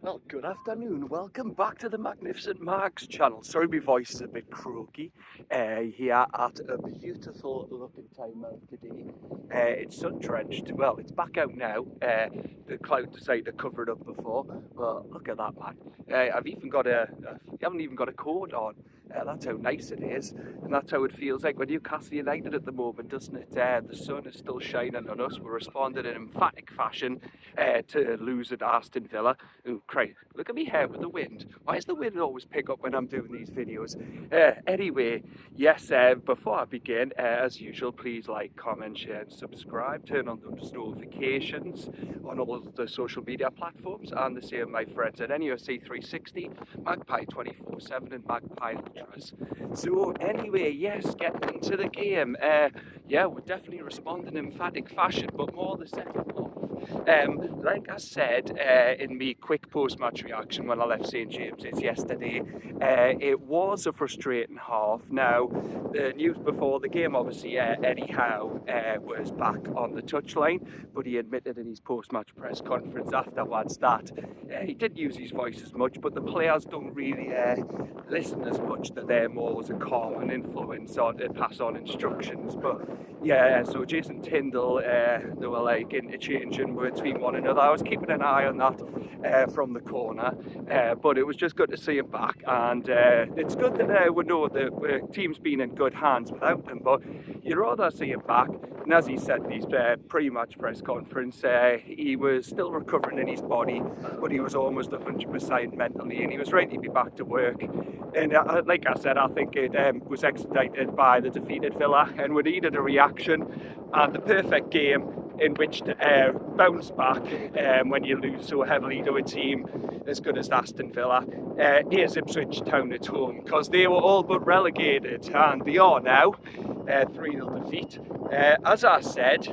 Well, good afternoon. Welcome back to the Magnificent Marks channel. Sorry my voice is a bit croaky. Here at a beautiful looking time out today. It's sun-drenched. Well, it's back out now. The clouds decided to cover it up before, but look at that, man. You haven't even got a coat on. That's how nice it is, and that's how it feels like with Newcastle United at the moment, doesn't it? The sun is still shining on us. We're responding in emphatic fashion to lose at Aston Villa. Oh, Christ, look at me hair with the wind. Why does the wind always pick up when I'm doing these videos? Anyway, yes, before I begin, as usual, please like, comment, share and subscribe. Turn on those notifications on all of the social media platforms, and the same my friends at NUSC 360, Magpie 24/7 and Magpie Ultras. So anyway, yes, getting into the game. Yeah, we're definitely responding in emphatic fashion, but more the second half. Like I said in my quick post-match reaction when I left St James's yesterday, it was a frustrating half. Now, the news before the game, obviously, Eddie Howe was back on the touchline, but he admitted in his post-match press conference afterwards that he didn't use his voice as much, but the players don't really listen as much to them, more as a calming influence or to pass on instructions. But yeah, so Jason Tyndall, they were like interchanging words between one another. I was keeping an eye on that from the corner, but it was just good to see him back, and it's good that we know that the team's been in good hands without him, but you'd rather see him back. And as he said in his pre-match press conference, he was still recovering in his body, but he was almost 100% mentally, and he was ready to be back to work. And like I said, I think it was expedited by the defeated Villa, and we needed a reaction and the perfect game in which to bounce back when you lose so heavily to a team as good as Aston Villa. Here's Ipswich Town at home, because they were all but relegated, and they are now. 3-0 defeat. As I said,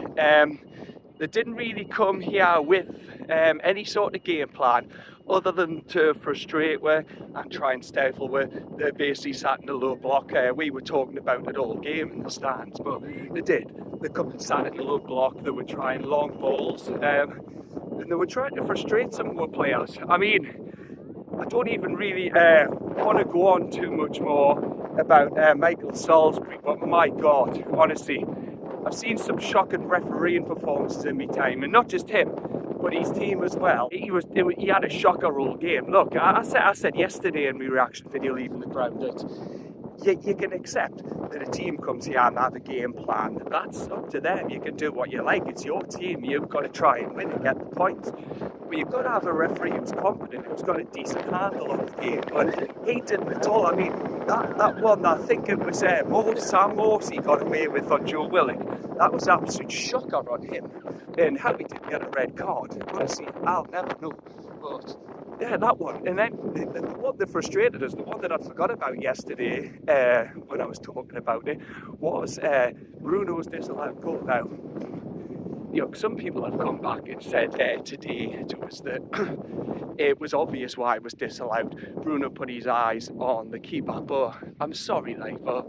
they didn't really come here with any sort of game plan other than to frustrate we and try and stifle we. They basically sat in the low block. We were talking about it all game in the stands, but they did. They come and sat in the low block. They were trying long balls, and they were trying to frustrate some more players. I mean, I don't even really want to go on too much more about Michael Salisbury, but my God, honestly, I've seen some shocking refereeing performances in my time, and not just him, but his team as well. He had a shocker all game. Look, I said yesterday in my reaction video leaving the ground that you can accept that a team comes here and have a game plan. That's up to them. You can do what you like. It's your team. You've got to try and win and get the points. But you've got to have a referee who's competent, who's got a decent handle on the game. But he didn't at all. I mean, that one, I think it was Sam Morse he got away with on Joe Willock. That was an absolute shocker on him. And how he didn't get a red card, honestly, I'll never know. But yeah, that one. And then the one that frustrated us, the one that I forgot about yesterday when I was talking about it, was Bruno's disallowed goal. Now, you know, some people have come back and said today to us that it was obvious why it was disallowed. Bruno put his eyes on the keeper, but I'm sorry, like, but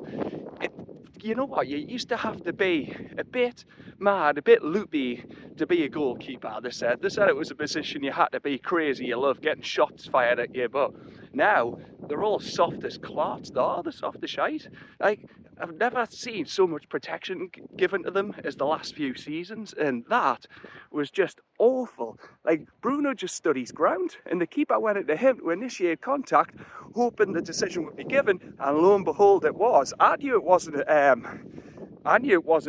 you know what, you used to have to be a bit mad, a bit loopy to be a goalkeeper, they said it was a position you had to be crazy. You love getting shots fired at you, but now they're all soft as clots. They're soft as shite. Like, I've never seen so much protection given to them as the last few seasons, and that was just awful. Like, Bruno just stood his ground, and the keeper went into him to initiate contact, hoping the decision would be given, and lo and behold, it was. I knew it wasn't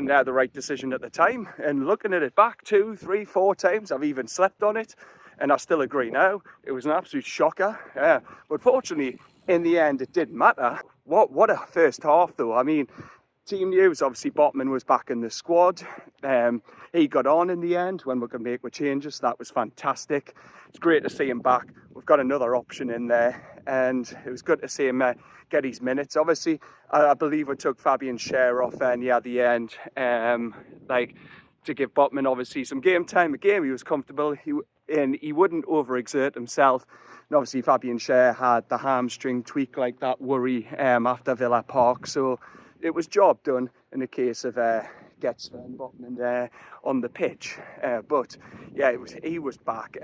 the right decision at the time, and looking at it back 2, 3, 4 times, I've even slept on it, and I still agree now. It was an absolute shocker. But fortunately, in the end, it didn't matter. What a first half, though. I mean, team news, obviously Botman was back in the squad. He got on in the end when we could make the changes. That was fantastic. It's great to see him back. We've got another option in there, and it was good to see him get his minutes. Obviously, I believe we took Fabian Schär off near the end, like, to give Botman obviously some game time. A game he was comfortable, he wouldn't overexert himself. And obviously Fabian Schär had the hamstring tweak, like that worry after Villa Park, so it was job done in the case of get Sven Botman on the pitch. But yeah, he was back.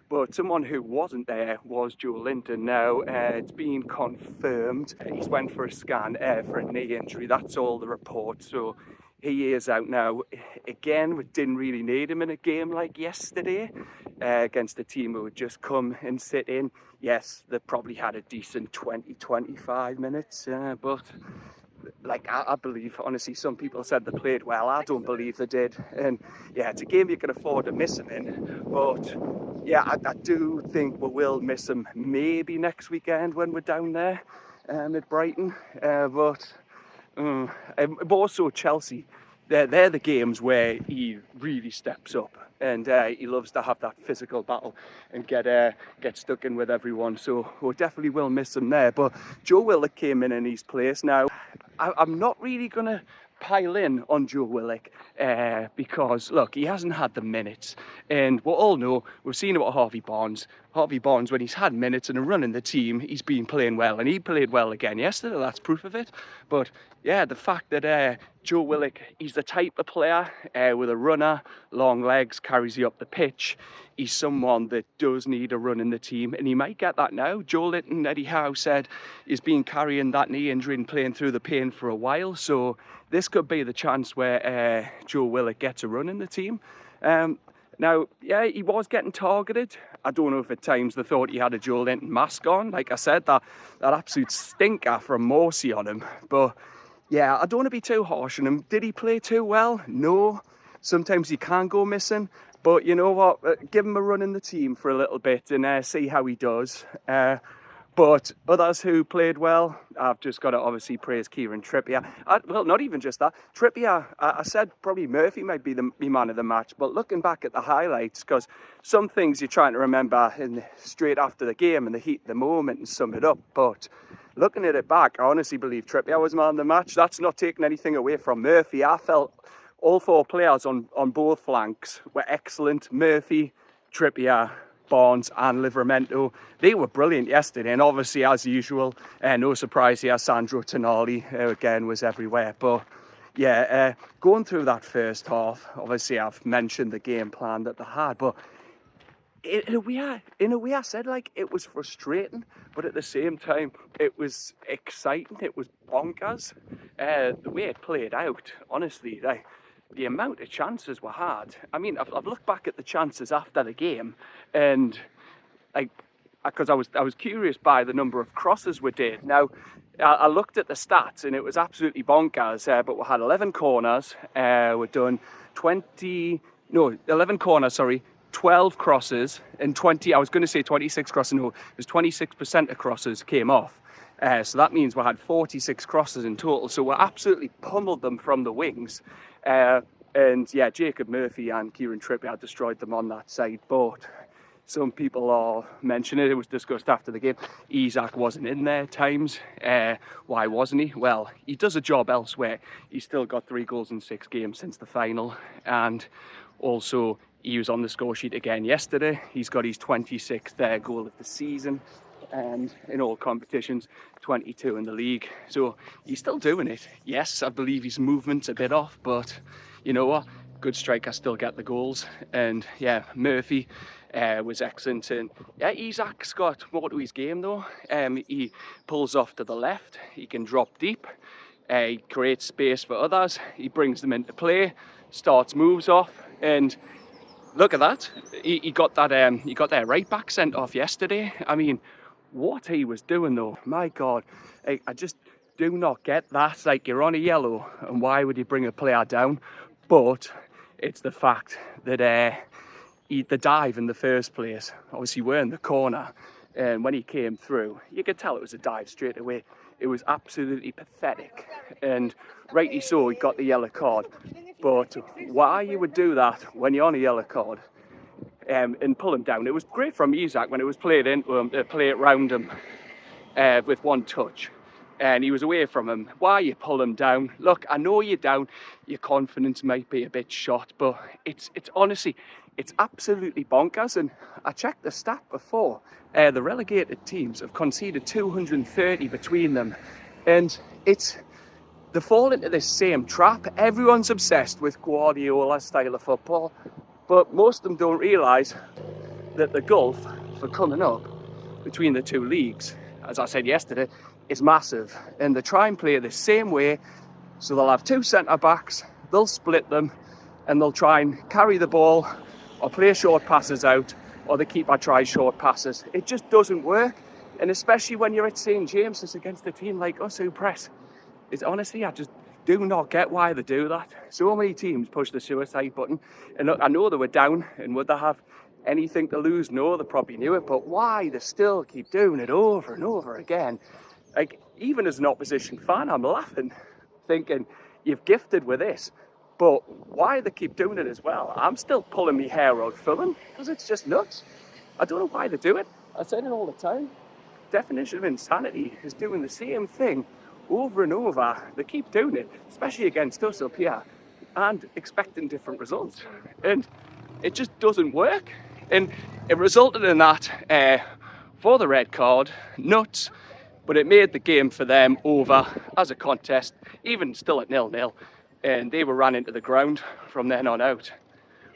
But someone who wasn't there was Joe Linton. Now, it's been confirmed he's went for a scan for a knee injury. That's all the reports. So he is out now. Again, we didn't really need him in a game like yesterday against a team who had just come and sit in. Yes, they probably had a decent 20-25 minutes, but like I believe, honestly, some people said they played well. I don't believe they did. And yeah, it's a game you can afford to miss them in. But yeah, I do think we will miss them maybe next weekend when we're down there at Brighton. But also Chelsea, they're the games where he really steps up, and he loves to have that physical battle and get stuck in with everyone. So we definitely will miss him there. But Joe Willock came in his place. Now, I'm not really going to pile in on Joe Willock because, look, he hasn't had the minutes. And we all know, we've seen about Harvey Barnes. Harvey Barnes, when he's had minutes and a run in the team, he's been playing well. And he played well again yesterday, that's proof of it. But yeah, the fact that Joe Willock, he's the type of player with a runner, long legs, carries you up the pitch. He's someone that does need a run in the team, and he might get that now. Joe Linton, Eddie Howe said, he's been carrying that knee injury and playing through the pain for a while. So this could be the chance where Joe Willock gets a run in the team. Now, yeah, he was getting targeted. I don't know if at times they thought he had a Joe Linton mask on. Like I said, that absolute stinker from Morsey on him. But yeah, I don't want to be too harsh on him. Did he play too well? No. Sometimes he can go missing. But you know what? Give him a run in the team for a little bit and see how he does. But others who played well, I've just got to obviously praise Kieran Trippier. Well, not even just that. Trippier, I said probably Murphy might be the man of the match. But looking back at the highlights, because some things you're trying to remember straight after the game and the heat of the moment and sum it up. But looking at it back, I honestly believe Trippier was man of the match. That's not taking anything away from Murphy. I felt all four players on both flanks were excellent. Murphy, Trippier, Barnes and Livramento, they were brilliant yesterday. And obviously, as usual, no surprise here, Sandro Tonali again was everywhere. But yeah, going through that first half, obviously I've mentioned the game plan that they had, but in a way I said, like, it was frustrating, but at the same time it was exciting. It was bonkers the way it played out. Honestly, the amount of chances we had. I mean, I've looked back at the chances after the game, and like, because I was curious by the number of crosses we did. Now, I looked at the stats, and it was absolutely bonkers. But we had 11 corners. We've done 11 corners. 12 crosses and 20. I was going to say 26 crosses. No, it was 26% of crosses came off. So that means we had 46 crosses in total. So we absolutely pummeled them from the wings. And yeah, Jacob Murphy and Kieran Trippier destroyed them on that side. But some people are mentioning it was discussed after the game. Isak wasn't in there at times. Why wasn't he? Well, he does a job elsewhere. He's still got 3 goals in 6 games since the final. And also, he was on the score sheet again yesterday. He's got his 26th goal of the season. And in all competitions, 22 in the league. So he's still doing it. Yes, I believe his movement's a bit off, but you know what? Good striker, still get the goals. And yeah, Murphy was excellent. And yeah, Isak's got more to his game though. He pulls off to the left. He can drop deep. He creates space for others. He brings them into play, starts moves off, and look at that. He got that right back sent off yesterday. I mean, what he was doing though, my God, I just do not get that. Like, you're on a yellow, and why would you bring a player down? But it's the fact that the dive in the first place, obviously we're in the corner, and when he came through, you could tell it was a dive straight away. It was absolutely pathetic, and rightly so, he got the yellow card. But why you would do that when you're on a yellow card and pull him down? It was great from Isak when it was played into him to play it round him with one touch, and he was away from him. Why you pull him down? Look, I know you're down, your confidence might be a bit shot, but it's honestly, it's absolutely bonkers. And I checked the stat before. The relegated teams have conceded 230 between them, and it's they fall into this same trap. Everyone's obsessed with Guardiola's style of football, but most of them don't realise that the gulf for coming up between the two leagues, as I said yesterday, is massive. And they try and play the same way, so they'll have two centre-backs, they'll split them, and they'll try and carry the ball or play short passes out, or the keeper tries short passes. It just doesn't work. And especially when you're at St James's against a team like us who press. It's honestly, I just do not get why they do that. So many teams push the suicide button. And look, I know they were down, and would they have anything to lose? No, they probably knew it. But why they still keep doing it over and over again? Like, even as an opposition fan, I'm laughing, thinking, you've gifted with this. But why they keep doing it as well? I'm still pulling my hair out filming, because it's just nuts. I don't know why they do it. I say it all the time. Definition of insanity is doing the same thing over and over. They keep doing it, especially against us up here, and expecting different results. And it just doesn't work. And it resulted in that for the red card. Nuts. But it made the game for them over as a contest, even still at 0-0. And they were ran into the ground from then on out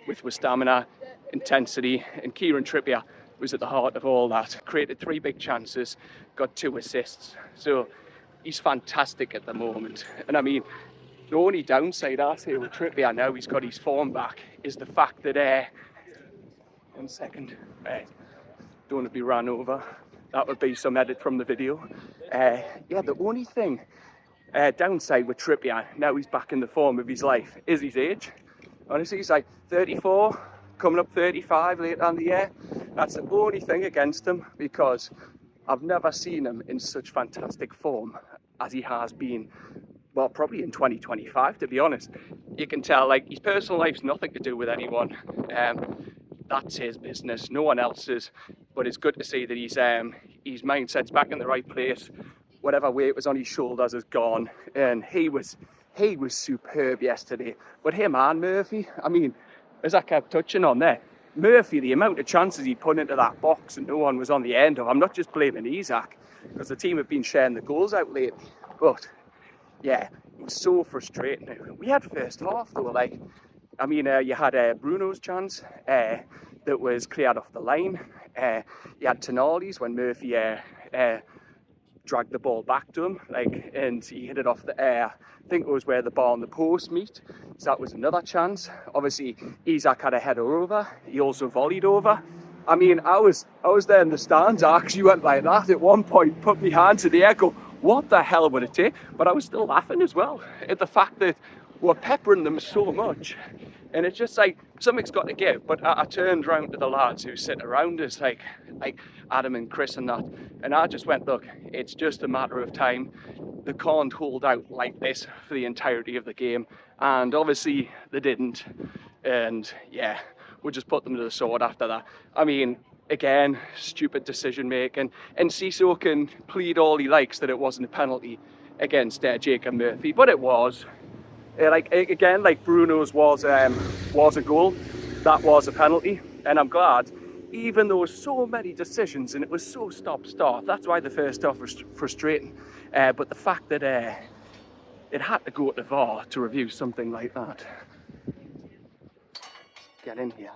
with stamina, intensity, and Kieran Trippier was at the heart of all that. Created 3 big chances, got 2 assists. So he's fantastic at the moment. And I mean, the only downside I say with Trippier now he's got his form back is the fact that, 1 second, don't want to be ran over. That would be some edit from the video. Yeah, the only thing downside with Trippier, now he's back in the form of his life, is his age. Honestly, he's like 34, coming up 35 later in the year. That's the only thing against him, because I've never seen him in such fantastic form as he has been, well, probably in 2025, to be honest. You can tell, like, his personal life's nothing to do with anyone. That's his business, no one else's. But it's good to see that his mindset's back in the right place. Whatever weight was on his shoulders is gone, and he was superb yesterday. But him and Murphy, I mean, as I kept touching on there, Murphy, the amount of chances he put into that box and no one was on the end of, I'm not just blaming Isaac, because the team have been sharing the goals out lately, but yeah, it was so frustrating. We had first half though, like, I mean, you had Bruno's chance that was cleared off the line. You had Tonali's when Murphy dragged the ball back to him, like, and he hit it off the air. I think it was where the bar and the post meet. So that was another chance. Obviously, Isaac had a header over. He also volleyed over. I mean, I was there in the stands. I actually went like that at one point, put my hands in the air, go, what the hell would it take? But I was still laughing as well at the fact that we're peppering them so much. And it's just like, something's got to give. But I turned round to the lads who sit around us, like Adam and Chris and that. And I just went, look, it's just a matter of time. They can't hold out like this for the entirety of the game. And obviously they didn't. And yeah, we'll just put them to the sword after that. I mean, again, stupid decision making. And Cissokho can plead all he likes that it wasn't a penalty against Jacob Murphy, but it was. Like Bruno's was a goal, that was a penalty, and I'm glad, even though so many decisions and it was so stop-start. That's why the first half was frustrating. But the fact that it had to go to VAR to review something like that. Get in here.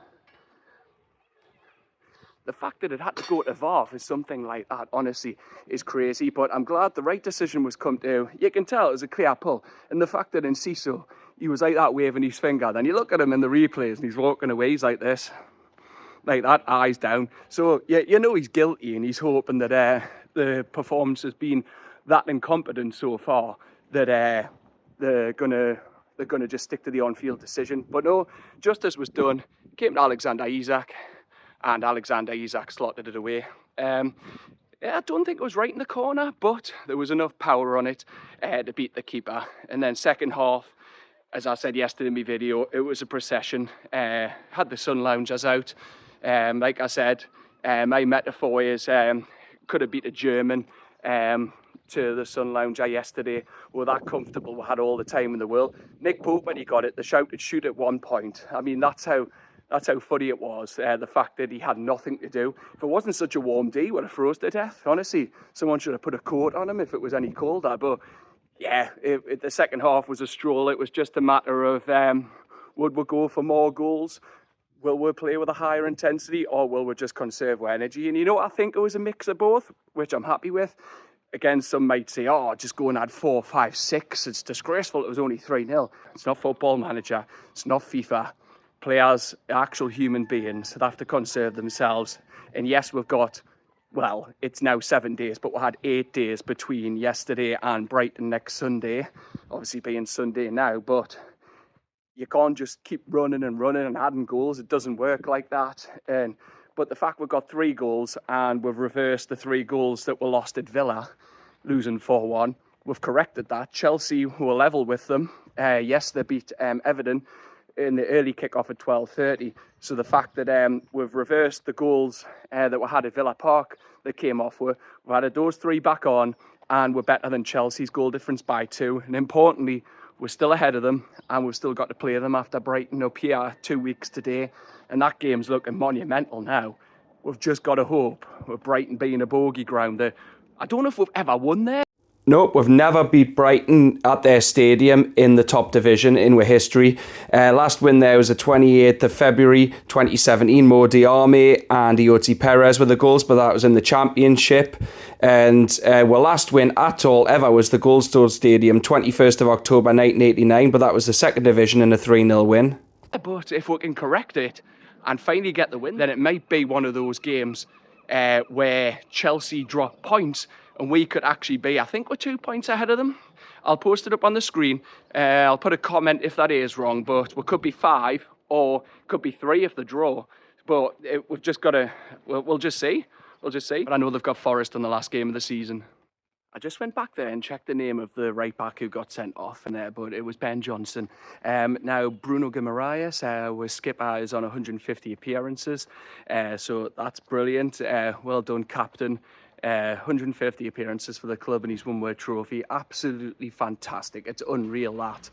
The fact that it had to go to VAR for something like that, honestly, is crazy. But I'm glad the right decision was come to. You can tell it was a clear pull. And the fact that in Cissokho, he was like that waving his finger. Then you look at him in the replays and he's walking away, he's like this. Like that, eyes down. So, yeah, you know he's guilty, and he's hoping that the performance has been that incompetent so far that they're gonna just stick to the on-field decision. But no, justice was done. Came to Alexander Isak. And Alexander Isak slotted it away. Yeah, I don't think it was right in the corner, but there was enough power on it to beat the keeper. And then second half, as I said yesterday in my video, it was a procession. Had the sun loungers out. Like I said, my metaphor is could have beat a German to the sun lounger yesterday. We're that comfortable, we had all the time in the world. Nick Pope, when he got it, they shouted shoot at one point. I mean, that's how funny it was, the fact that he had nothing to do. If it wasn't such a warm day, he would have froze to death. Honestly, someone should have put a coat on him if it was any colder. But yeah, the second half was a stroll. It was just a matter of would we go for more goals? Will we play with a higher intensity, or will we just conserve our energy? And you know, I think it was a mix of both, which I'm happy with. Again, some might say, oh, just go and add 4, 5, 6. It's disgraceful. It was only 3-0. It's not Football Manager. It's not FIFA. Players, actual human beings that have to conserve themselves. And yes, we've got, well, it's now 7 days, but we had 8 days between yesterday and Brighton next Sunday. Obviously being Sunday now, but you can't just keep running and adding goals. It doesn't work like that. But the fact we've got 3 goals and we've reversed the 3 goals that were lost at Villa, losing 4-1, we've corrected that. Chelsea, who were level with them, yes, they beat Everton in the early kick-off at 12:30. So the fact that we've reversed the goals that we had at Villa Park that came off, we've added those 3 back on, and we're better than Chelsea's goal difference by 2. And importantly, we're still ahead of them, and we've still got to play them after Brighton up here 2 weeks today. And that game's looking monumental now. We've just got to hope, with Brighton being a bogey ground, that I don't know if we've ever won there. Nope, we've never beat Brighton at their stadium in the top division in our history. Last win there was the 28th of February 2017. Mo Diarmi and Ioti Perez were the goals, but that was in the Championship. And our last win at all ever was the Goldstone Stadium, 21st of October 1989, but that was the second division in a 3-0 win. But if we can correct it and finally get the win, then it might be one of those games where Chelsea drop points and we could actually be, I think we're 2 points ahead of them. I'll post it up on the screen. I'll put a comment if that is wrong, but we could be 5 or could be 3 if they draw. But we've just got to, we'll just see. We'll just see. But I know they've got Forest on the last game of the season. I just went back there and checked the name of the right back who got sent off in there, but it was Ben Johnson. Now, Bruno Guimaraes was skipper, is on 150 appearances, so that's brilliant. Well done, captain. 150 appearances for the club and he's won World Trophy. Absolutely fantastic. It's unreal that.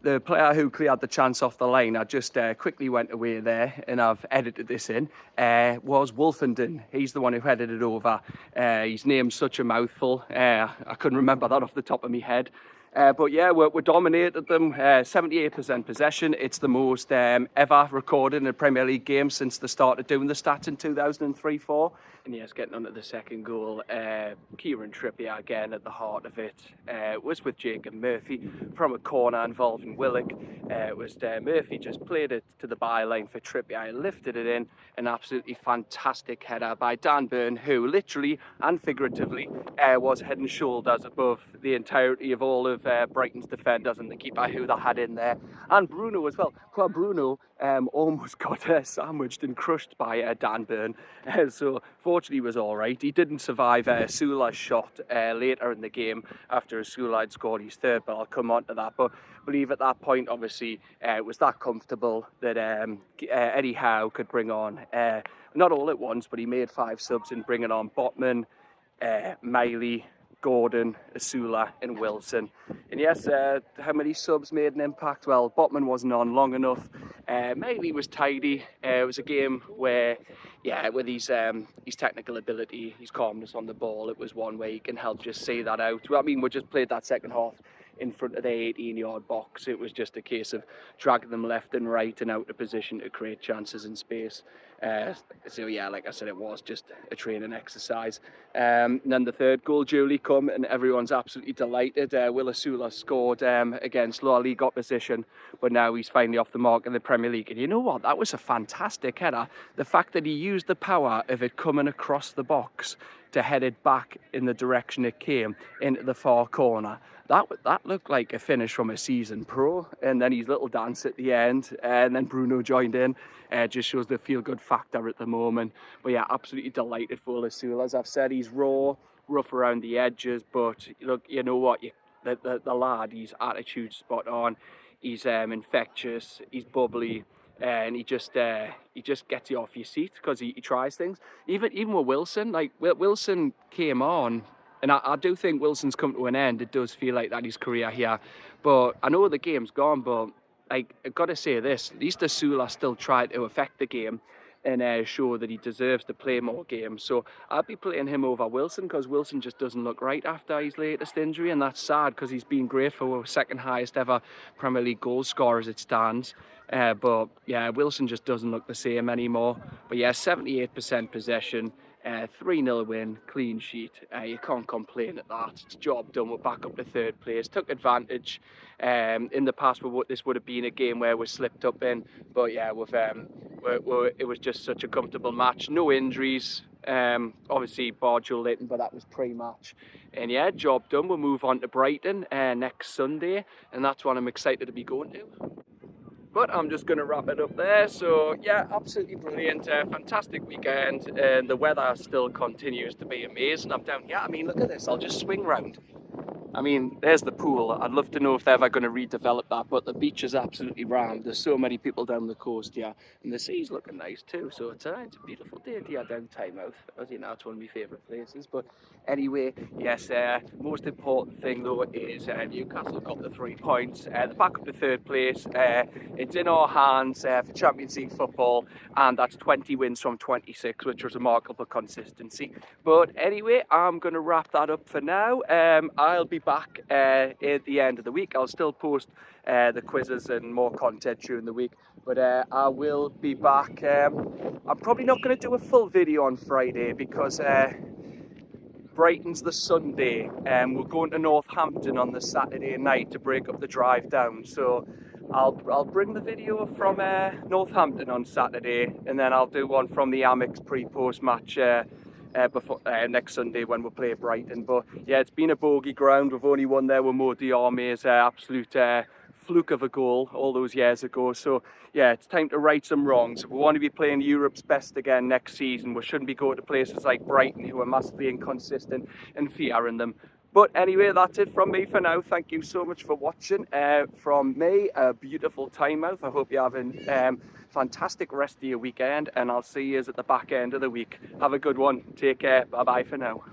The player who cleared the chance off the line, I just quickly went away there and I've edited this in, was Wolfenden. He's the one who headed it over. His name's such a mouthful. I couldn't remember that off the top of my head. But yeah, we dominated them, 78% possession. It's the most ever recorded in a Premier League game since they started doing the stats in 2003-04. And yes, getting on to the second goal, Kieran Trippier again at the heart of it. Was with Jacob Murphy from a corner involving Willock. It was Murphy just played it to the byline for Trippier, lifted it in. An absolutely fantastic header by Dan Burn, who literally and figuratively was head and shoulders above the entirety of all of Brighton's defenders and the keeper who they had in there. And Bruno as well. Poor Bruno almost got sandwiched and crushed by Dan Burn. So fortunately he was all right. He didn't survive Sula's shot later in the game after Sula had scored his third, but I'll come on to that. But I believe at that point, obviously, it was that comfortable that Eddie Howe could bring on, not all at once, but he made 5 subs in bringing on Botman, Miley, Gordon, Asula and Wilson. And yes, how many subs made an impact? Well, Botman wasn't on long enough. Miley was tidy. It was a game where, yeah, with his technical ability, his calmness on the ball, it was one way he can help just see that out. I mean, we just played that second half in front of the 18-yard box. It was just a case of dragging them left and right and out of position to create chances in space. So yeah, like I said, it was just a training exercise. And then the third goal duly come and everyone's absolutely delighted. Will Asula scored against lower league opposition, but now he's finally off the mark in the Premier League. And you know what? That was a fantastic header. The fact that he used the power of it coming across the box to head it back in the direction it came into the far corner. That looked like a finish from a seasoned pro. And then his little dance at the end, and then Bruno joined in. Just shows the feel-good factor at the moment. But yeah, absolutely delighted for Asula. As I've said, he's raw, rough around the edges, but look, you know what? The lad, his attitude's spot on. He's infectious, he's bubbly, and he just gets you off your seat because he tries things. Even with Wilson, like Wilson came on. And I do think Wilson's come to an end. It does feel like that his career here. But I know the game's gone, but like, I've got to say this. At least Asula still tried to affect the game. and show that he deserves to play more games. So I'll be playing him over Wilson, because Wilson just doesn't look right after his latest injury, and that's sad because he's been great for our second highest ever Premier League goal scorer as it stands. But yeah, Wilson just doesn't look the same anymore. But yeah, 78% possession, 3-0 win, clean sheet. You can't complain at that. It's job done. We're back up to third place. Took advantage. In the past, this would have been a game where we slipped up in. But yeah, it was just such a comfortable match. No injuries. Obviously, Barjo Leighton, but that was pre-match. And yeah, job done. We'll move on to Brighton next Sunday, and that's what I'm excited to be going to. But I'm just going to wrap it up there. So yeah, absolutely brilliant, fantastic weekend, and the weather still continues to be amazing. I'm down here. I mean, look at this. I'll just swing round. I mean, there's the pool. I'd love to know if they're ever going to redevelop that, but the beach is absolutely rammed. There's so many people down the coast here, and the sea's looking nice too. So it's a beautiful day here down Tynemouth. As you know, it's one of my favourite places. But anyway, yes, most important thing though is Newcastle got the 3 points. They're back up to third place. It's in our hands for Champions League football, and that's 20 wins from 26, which was remarkable consistency. But anyway, I'm going to wrap that up for now. I'll be back at the end of the week. I'll still post the quizzes and more content during the week, but I will be back. I'm probably not going to do a full video on Friday because Brighton's the Sunday, and we're going to Northampton on the Saturday night to break up the drive down. So I'll bring the video from Northampton on Saturday, and then I'll do one from the Amex pre-post match before next Sunday when we play Brighton. But yeah, it's been a bogey ground. We've only won there with Mo Diarme's absolute fluke of a goal all those years ago. So yeah, it's time to right some wrongs. If we want to be playing Europe's best again next season, we shouldn't be going to places like Brighton, who are massively inconsistent, and fearing them. But anyway, that's it from me for now. Thank you so much for watching. From me, a beautiful Tynemouth. I hope you're having fantastic rest of your weekend, and I'll see you at the back end of the week. Have a good one. Take care. Bye bye for now.